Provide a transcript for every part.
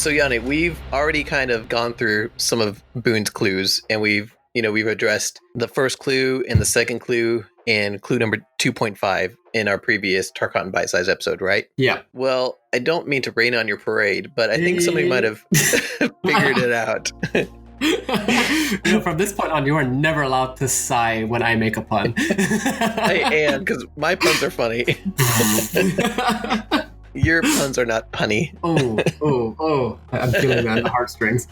So Yanni, we've already kind of gone through some of Boon's clues, and we've addressed the first clue and the second clue and clue number 2.5 in our previous Tarkatan Bitesize episode, right? Yeah. Well, I don't mean to rain on your parade, but I think somebody might have figured it out. From this point on, you are never allowed to sigh when I make a pun. I am, because my puns are funny. Your puns are not punny. Oh. I'm feeling that in the heartstrings.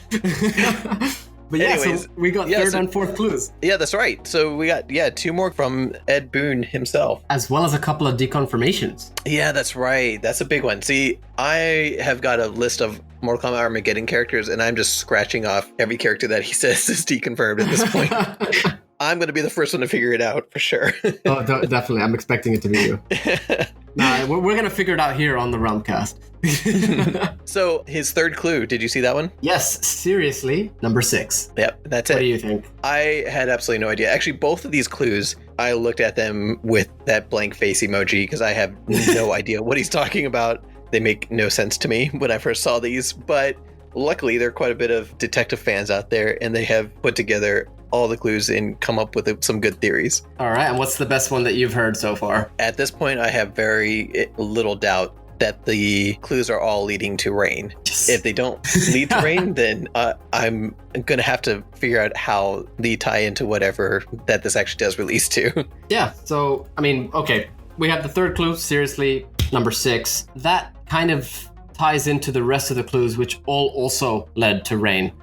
But yeah, anyways, so we got third and fourth clues. Yeah, that's right. So we got, two more from Ed Boon himself. As well as a couple of deconfirmations. Yeah, that's right. That's a big one. See, I have got a list of Mortal Kombat Armageddon characters, and I'm just scratching off every character that he says is deconfirmed at this point. I'm going to be the first one to figure it out, for sure. Oh, definitely. I'm expecting it to be you. Nah, we're going to figure it out here on the Realmcast. So, his third clue, did you see that one? Yes, seriously, number 6. Yep, that's it. What do you think? I had absolutely no idea. Actually, both of these clues, I looked at them with that blank face emoji because I have no idea what he's talking about. They make no sense to me when I first saw these, but luckily there are quite a bit of detective fans out there, and they have put together all the clues and come up with some good theories. All right, and what's the best one that you've heard so far? At this point, I have very little doubt that the clues are all leading to rain. Yes. If they don't lead to rain, then I'm going to have to figure out how they tie into whatever that this actually does release to. Yeah, so, I mean, okay, we have the third clue, seriously, number 6. That kind of ties into the rest of the clues, which all also led to rain.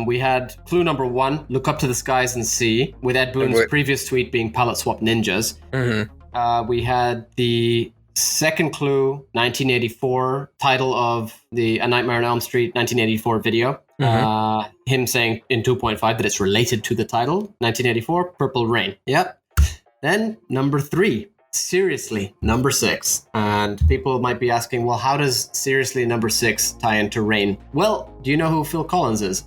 We had clue number 1, look up to the skies and see, with Ed Boon's previous tweet being palette swap ninjas. Mm-hmm. We had the second clue, 1984, title of the A Nightmare on Elm Street 1984 video. Mm-hmm. Him saying in 2.5 that it's related to the title, 1984, Purple Rain. Yep. Then number 3. Seriously, number 6. And people might be asking, well, how does seriously number 6 tie into rain? Well, do you know who Phil Collins is?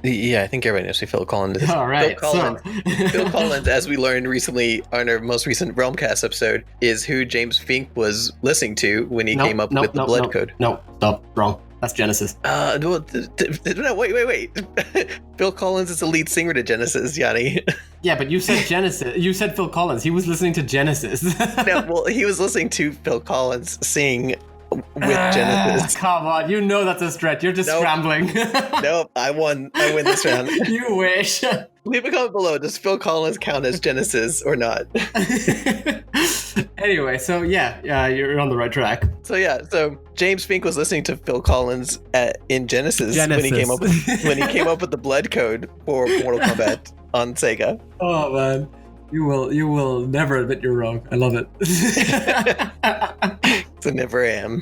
Yeah, I think everybody knows who Phil Collins is. All right. Phil Collins, as we learned recently on our most recent Realmcast episode, is who James Fink was listening to when he came up with the blood code. No, stop. Wrong. That's Genesis. No, wait. Phil Collins is the lead singer to Genesis, Yanni. Yeah, but you said Genesis. You said Phil Collins. He was listening to Genesis. No, well, he was listening to Phil Collins sing with Genesis. Come on, you know that's a stretch. You're just scrambling. Nope, I win this round. You wish. Leave a comment below. Does Phil Collins count as Genesis or not? Anyway, so yeah, you're on the right track. So James Fink was listening to Phil Collins in Genesis. When he came up with the blood code for Mortal Kombat on Sega. Oh man, you will never admit you're wrong. I love it. So never am.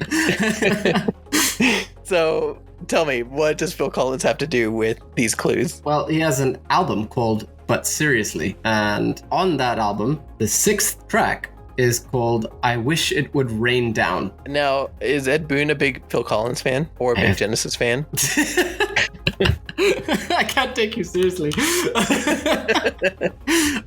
So tell me, what does Phil Collins have to do with these clues? Well, he has an album called But Seriously, and on that album, the 6th track is called I Wish It Would Rain Down. Now, is Ed Boon a big Phil Collins fan or a big Genesis fan? I can't take you seriously.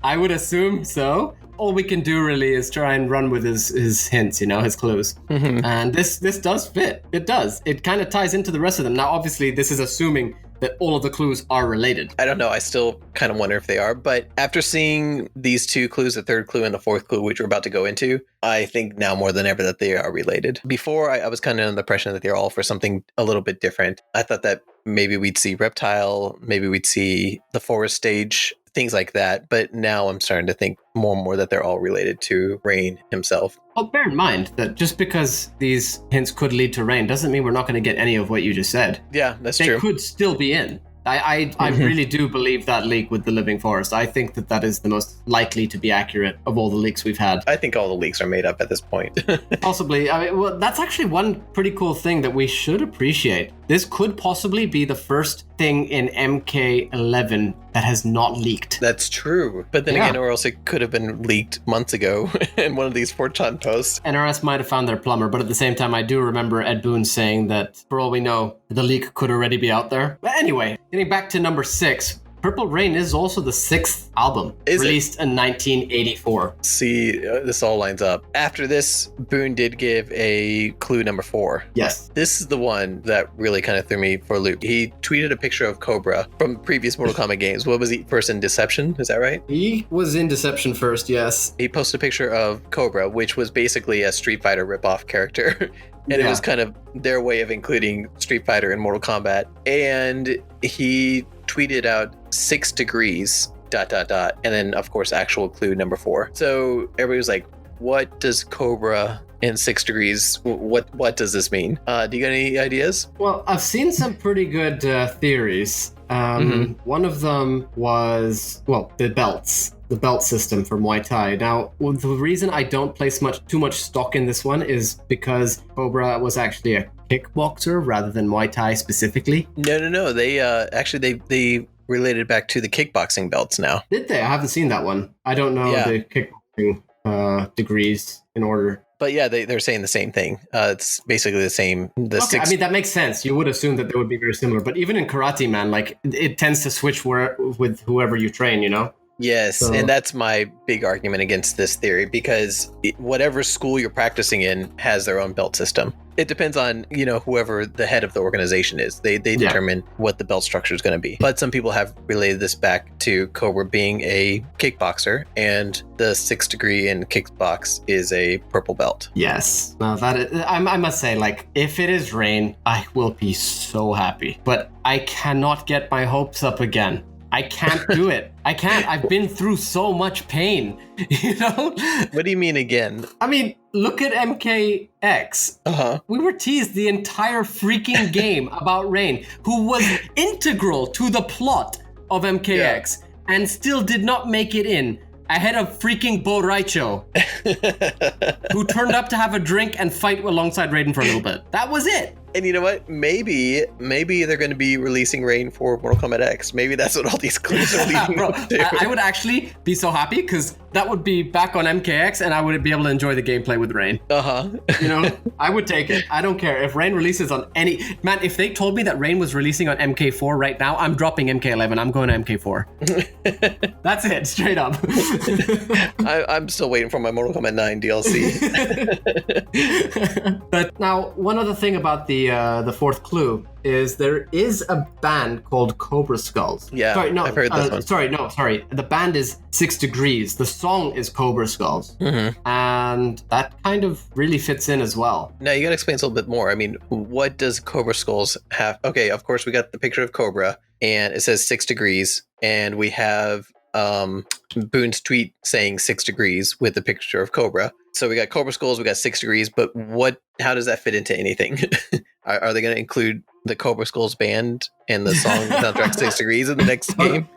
I would assume so. All we can do really is try and run with his hints, his clues. Mm-hmm. And this does fit. It does. It kind of ties into the rest of them. Now, obviously, this is assuming that all of the clues are related. I don't know. I still kind of wonder if they are. But after seeing these 2 clues, the third clue and the fourth clue, which we're about to go into, I think now more than ever that they are related. Before, I was kind of under the impression that they're all for something a little bit different. I thought that maybe we'd see Reptile, maybe we'd see the Forest stage, things like that. But now I'm starting to think more and more that they're all related to Rain himself. Well, bear in mind that just because these hints could lead to Rain doesn't mean we're not going to get any of what you just said. Yeah, that's true. They could still be in. I really do believe that leak with the Living Forest. I think that is the most likely to be accurate of all the leaks we've had. I think all the leaks are made up at this point. Possibly. I mean, well, that's actually one pretty cool thing that we should appreciate. This could possibly be the first thing in MK11 that has not leaked. That's true. But then again, or else it could have been leaked months ago in one of these 4chan posts. NRS might have found their plumber, but at the same time, I do remember Ed Boon saying that, for all we know, the leak could already be out there. But anyway, getting back to number 6, Purple Rain is also the 6th album, released in 1984. See, this all lines up. After this, Boon did give a clue number 4. Yes. This is the one that really kind of threw me for a loop. He tweeted a picture of Cobra from previous Mortal Kombat games. What was he first in Deception? Is that right? He was in Deception first, yes. He posted a picture of Cobra, which was basically a Street Fighter ripoff character. And it was kind of their way of including Street Fighter in Mortal Kombat. And he tweeted out 6 degrees, ... And then, of course, actual clue number 4. So everybody was like, what does Cobra in 6 degrees, what does this mean? Do you got any ideas? Well, I've seen some pretty good theories. One of them was, the belts. The belt system for Muay Thai. Now, the reason I don't place too much stock in this one is because Cobra was actually a kickboxer rather than Muay Thai specifically. No. They they related back to the kickboxing belts now. Did they? I haven't seen that one. I don't know the kickboxing degrees in order. But yeah, they're saying the same thing. It's basically the same. I mean, that makes sense. You would assume that they would be very similar. But even in karate, man, like it tends to switch with whoever you train, you know? Yes, and that's my big argument against this theory, because whatever school you're practicing in has their own belt system. It depends on, whoever the head of the organization is. They determine what the belt structure is going to be. But some people have related this back to Cobra being a kickboxer, and the 6th degree in kickbox is a purple belt. Yes. Now I must say, like, if it is Rain, I will be so happy. But I cannot get my hopes up again. I can't do it. I can't. I've been through so much pain, What do you mean again? I mean, look at MKX. We were teased the entire freaking game about Rain, who was integral to the plot of MKX and still did not make it in. Ahead of freaking Bo Raicho, who turned up to have a drink and fight alongside Raiden for a little bit. That was it. And you know what? Maybe they're going to be releasing Rain for Mortal Kombat X. Maybe that's what all these clues are leading up to. I would actually be so happy, because that would be back on MKX and I would be able to enjoy the gameplay with Rain. I would take it. I don't care. If Rain releases on any... Man, if they told me that Rain was releasing on MK4 right now, I'm dropping MK11. I'm going to MK4. That's it, straight up. I'm still waiting for my Mortal Kombat 9 DLC. But now, one other thing about the 4th clue is there is a band called Cobra Skulls. Yeah, I've heard this one. Sorry. The band is 6 Degrees. The song is Cobra Skulls. And that kind of really fits in as well. Now, you got to explain a little bit more. I mean, what does Cobra Skulls have? Okay, of course, we got the picture of Cobra, and it says 6 degrees, and we have Boon's tweet saying 6 degrees with the picture of Cobra. So we got Cobra Skulls, we got 6 degrees, but how does that fit into anything? Are they going to include the Cobra Skulls band and the song soundtrack 6 degrees in the next game?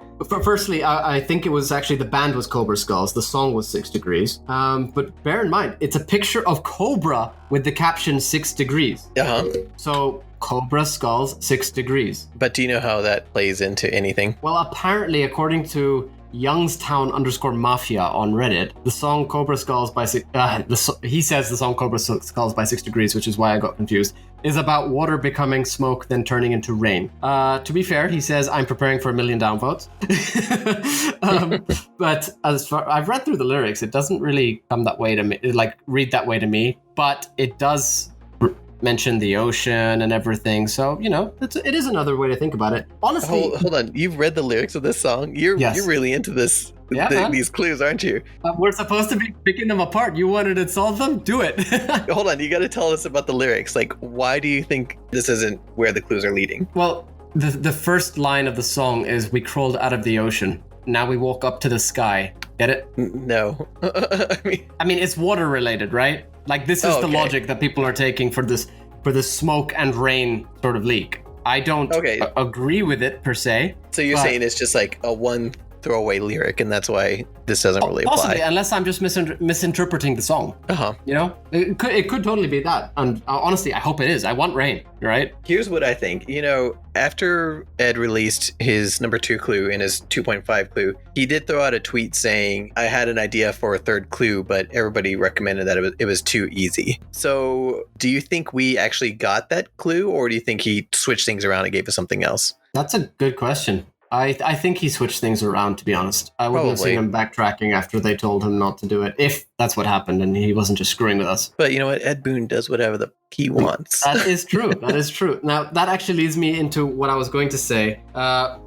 Firstly, I think it was actually the band was Cobra Skulls. The song was 6 degrees. But bear in mind, it's a picture of Cobra with the caption 6 degrees. So Cobra Skulls 6 degrees. But do you know how that plays into anything? Well, apparently, according to Youngstown_Mafia on Reddit, the song Cobra Skulls by he says the song Cobra Skulls by 6 degrees, which is why I got confused, is about water becoming smoke, then turning into rain. To be fair, he says, I'm preparing for 1 million downvotes. But as far I've read through the lyrics, it doesn't really come that way to me, read that way to me, but it does mention the ocean and everything, so it is another way to think about it. Honestly, hold on, you've read the lyrics of this song? You're really into this. These clues, aren't you? We're supposed to be picking them apart. You wanted to solve them? Do it. Hold on, you got to tell us about the lyrics. Like, why do you think this isn't where the clues are leading? Well, the first line of the song is, we crawled out of the ocean, now we walk up to the sky. Get it? No. I mean, it's water related, right? Like, this is the logic that people are taking for this smoke and rain sort of leak. I don't agree with it per se. So you're saying it's just like a one throwaway lyric, and that's why this doesn't really apply. Possibly, unless I'm just misinterpreting the song. It could totally be that. And honestly, I hope it is. I want rain, right? Here's what I think. After Ed released his number 2 clue and his 2.5 clue, he did throw out a tweet saying, I had an idea for a 3rd clue, but everybody recommended that it was too easy. So do you think we actually got that clue, or do you think he switched things around and gave us something else? That's a good question. I think he switched things around, to be honest. I wouldn't have Probably. seen him backtracking after they told him not to do it, if that's what happened and he wasn't just screwing with us. But you know what? Ed Boon does whatever the he wants. That is true. That is true. Now, that actually leads me into what I was going to say.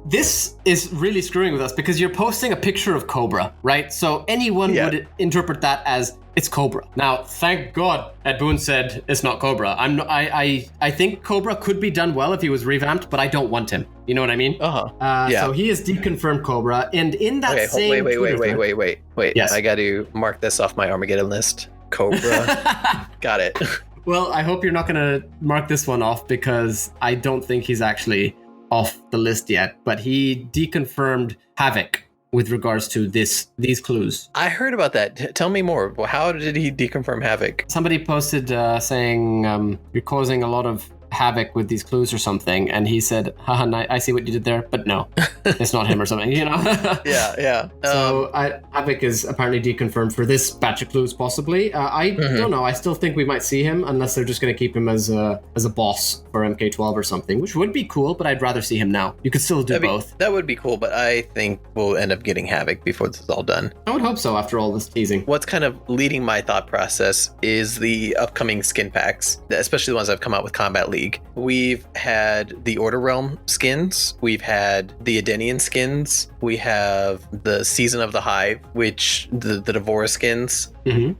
This is really screwing with us because you're posting a picture of Cobra, right? So anyone would interpret that as it's Cobra. Now, thank God Ed Boon said it's not Cobra. I think Cobra could be done well if he was revamped, but I don't want him. You know what I mean? So he is deconfirmed Cobra, and in that same wait. Yes. I got to mark this off my Armageddon list. Cobra. Got it. Well, I hope you're not going to mark this one off because I don't think he's actually off the list yet, but he deconfirmed Havoc with regards to these clues. I heard about that. Tell me more. How did he deconfirm Havoc? Somebody posted saying you're causing a lot of havoc with these clues or something, and he said, haha, I see what you did there, but no, it's not him or something, you know? Yeah. So Havoc is apparently deconfirmed for this batch of clues, possibly. I don't know. I still think we might see him, unless they're just going to keep him as a boss for MK12 or something, which would be cool, but I'd rather see him now. You could still do both. That would be cool, but I think we'll end up getting Havoc before this is all done. I would hope so after all this teasing. What's kind of leading my thought process is the upcoming skin packs, especially the ones that have come out with Combat League. We've had the Order Realm skins, we've had the Edenian skins, we have the Season of the Hive, which the Devora skins,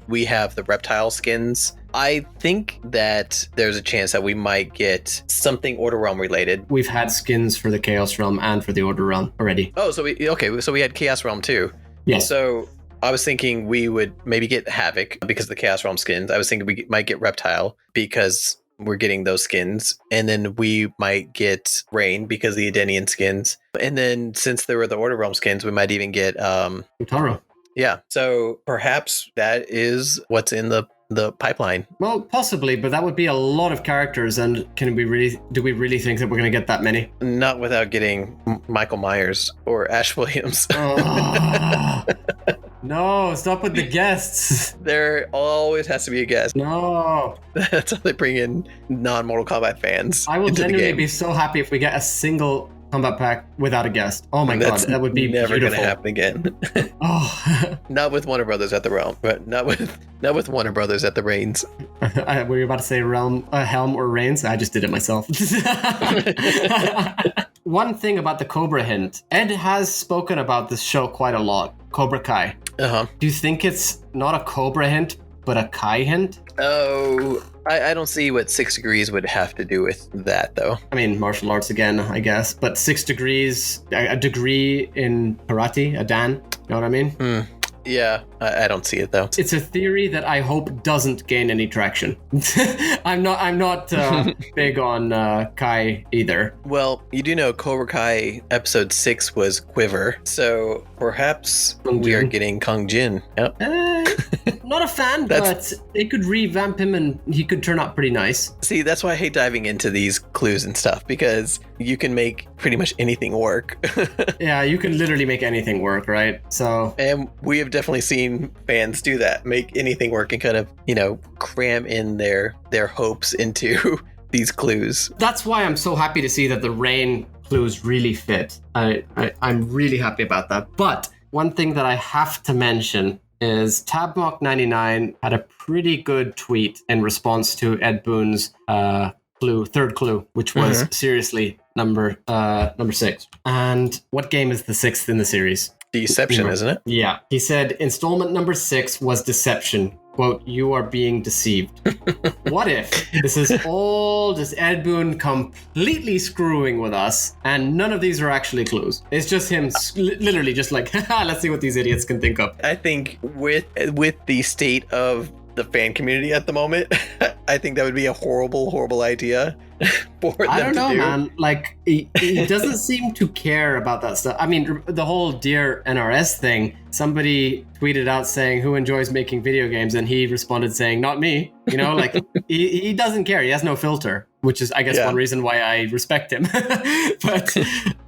we have the Reptile skins. I think that there's a chance that we might get something Order Realm related. We've had skins for the Chaos Realm and for the Order Realm already. Oh, so we had Chaos Realm too. Yes. So I was thinking we would maybe get Havoc because of the Chaos Realm skins. I was thinking we might get Reptile because we're getting those skins, and then we might get Rain because of the Edenian skins, and then since there were the Order Realm skins, we might even get Utaro. Yeah, so perhaps that is what's in the pipeline. Well, possibly, but that would be a lot of characters, and do we really think that we're going to get that many? Not without getting Michael Myers or Ash Williams. Oh. No, stop with the guests. There always has to be a guest. No. That's how they bring in non-Mortal Kombat fans. I will into genuinely the game. be so happy if we get a single combat pack without a guest. Oh my god, that would be never beautiful. Gonna happen again. Oh. Not with Warner Brothers at the realm, but not with Warner Brothers at the reins. Were you about to say Helm or Reigns? I just did it myself. One thing about the Cobra hint, Ed has spoken about this show quite a lot. Cobra Kai. Do you think it's not a Cobra hint, but a Kai hint? Oh, I don't see what 6 degrees would have to do with that, though. I mean, martial arts again, I guess. But 6 degrees, a degree in karate, a dan. You know what I mean? Yeah, I don't see it, though. It's a theory that I hope doesn't gain any traction. I'm not big on Kai either. Well, you do know Cobra Kai episode 6 was Quiver, so perhaps we are getting Kung Jin. Yep. Not a fan, but they could revamp him and he could turn out pretty nice. See, that's why I hate diving into these clues and stuff, because you can make pretty much anything work. Yeah, you can literally make anything work, right? So, and we have definitely seen fans do that, make anything work and kind of, cram in their hopes into these clues. That's why I'm so happy to see that the rain clues really fit. I'm really happy about that. But one thing that I have to mention is Tabmock99 had a pretty good tweet in response to Ed Boon's third clue, which was seriously number 6. And what game is the 6th in the series? Deception, isn't it? Yeah. He said installment number 6 was Deception. Quote, you are being deceived. What if this is all just Ed Boon completely screwing with us and none of these are actually clues? It's just him literally just like, let's see what these idiots can think of. I think with the state of the fan community at the moment, I think that would be a horrible idea for them to do. I don't know, man. Like, he doesn't seem to care about that stuff. I mean, the whole Dear NRS thing, somebody tweeted out saying, who enjoys making video games? And he responded saying, not me. Like, he doesn't care. He has no filter, which is, I guess, one reason why I respect him. But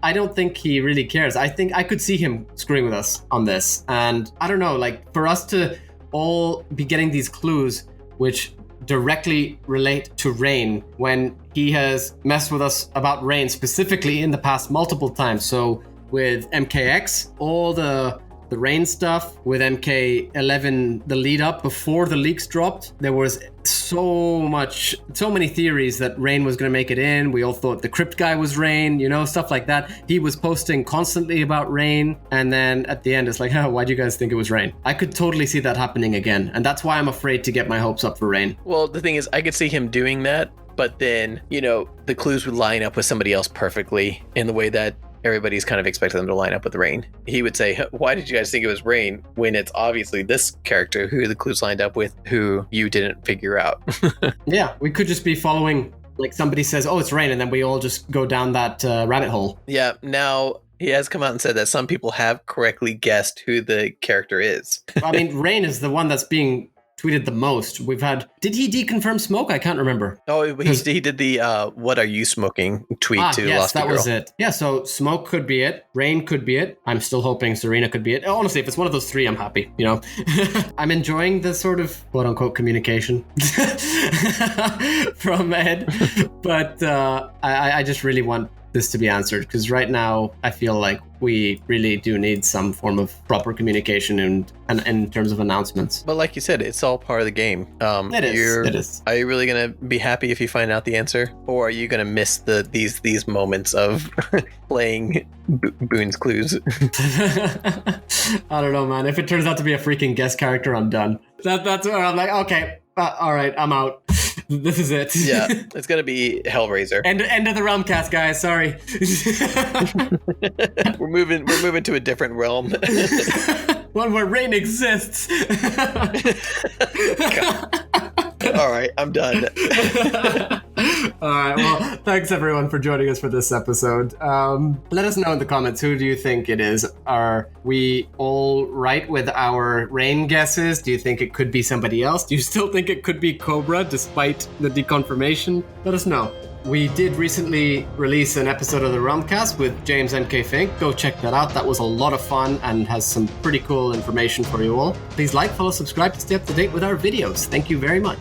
I don't think he really cares. I think I could see him screwing with us on this. And I don't know, like, for us to all be getting these clues which directly relate to Rain when he has messed with us about Rain specifically in the past multiple times. So with MKX, all the Rain stuff with MK11, the lead up before the leaks dropped. There was so many theories that Rain was going to make it in. We all thought the Crypt guy was Rain, stuff like that. He was posting constantly about Rain, and then at the end it's like, why do you guys think it was Rain? I could totally see that happening again, and that's why I'm afraid to get my hopes up for Rain. Well, the thing is, I could see him doing that, but then, the clues would line up with somebody else perfectly in the way that everybody's kind of expecting them to line up with Rain. He would say, why did you guys think it was Rain when it's obviously this character who the clues lined up with who you didn't figure out? Yeah, we could just be following, like somebody says, oh, it's Rain, and then we all just go down that rabbit hole. Yeah, now he has come out and said that some people have correctly guessed who the character is. I mean, Rain is the one that's being tweeted the most. We've had, did he deconfirm Smoke? I can't remember. Oh, he did the what are you smoking tweet to yes, Losty that Girl. Was it. Yeah, so Smoke could be it. Rain could be it. I'm still hoping Serena could be it. Honestly, if it's one of those three, I'm happy, I'm enjoying the sort of quote unquote communication from Ed, but I just really want this to be answered, because right now I feel like we really do need some form of proper communication and in terms of announcements. But like you said, it's all part of the game. It is. Are you really gonna be happy if you find out the answer, or are you gonna miss these moments of playing Boon's clues? I don't know, man. If it turns out to be a freaking guest character, I'm done. That's where I'm like, okay, all right, I'm out. This is it. Yeah, it's gonna be Hellraiser. End of the realm cast, guys. Sorry. We're moving to a different realm. One where Rain exists. All right, I'm done. All right, well, thanks everyone for joining us for this episode. Let us know in the comments, who do you think it is? Are we all right with our Rain guesses? Do you think it could be somebody else? Do you still think it could be Cobra despite the deconfirmation? Let us know. We did recently release an episode of the Realmcast with James MK Fink. Go check that out. That was a lot of fun and has some pretty cool information for you all. Please like, follow, subscribe to stay up to date with our videos. Thank you very much.